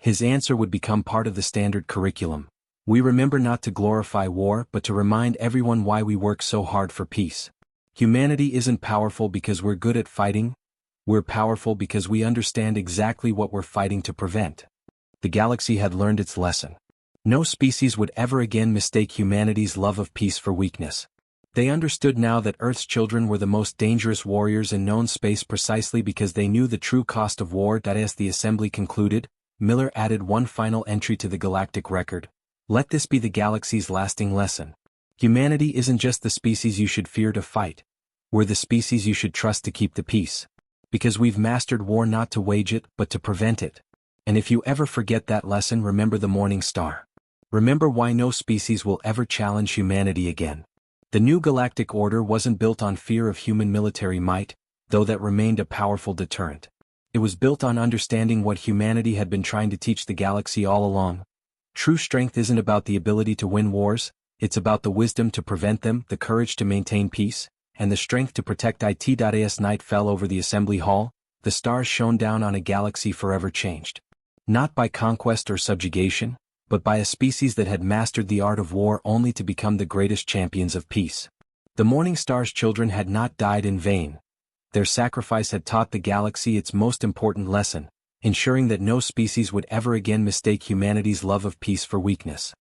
His answer would become part of the standard curriculum. "We remember not to glorify war but to remind everyone why we work so hard for peace. Humanity isn't powerful because we're good at fighting, we're powerful because we understand exactly what we're fighting to prevent." The galaxy had learned its lesson. No species would ever again mistake humanity's love of peace for weakness. They understood now that Earth's children were the most dangerous warriors in known space precisely because they knew the true cost of war. As the assembly concluded, Miller added one final entry to the galactic record. "Let this be the galaxy's lasting lesson. Humanity isn't just the species you should fear to fight. We're the species you should trust to keep the peace. Because we've mastered war not to wage it but to prevent it. And if you ever forget that lesson, remember the Morning Star. Remember why no species will ever challenge humanity again." The new galactic order wasn't built on fear of human military might, though that remained a powerful deterrent. It was built on understanding what humanity had been trying to teach the galaxy all along. True strength isn't about the ability to win wars, it's about the wisdom to prevent them, the courage to maintain peace, and the strength to protect it. As night fell over the assembly hall, the stars shone down on a galaxy forever changed. Not by conquest or subjugation, but by a species that had mastered the art of war only to become the greatest champions of peace. The Morning Star's children had not died in vain. Their sacrifice had taught the galaxy its most important lesson, ensuring that no species would ever again mistake humanity's love of peace for weakness.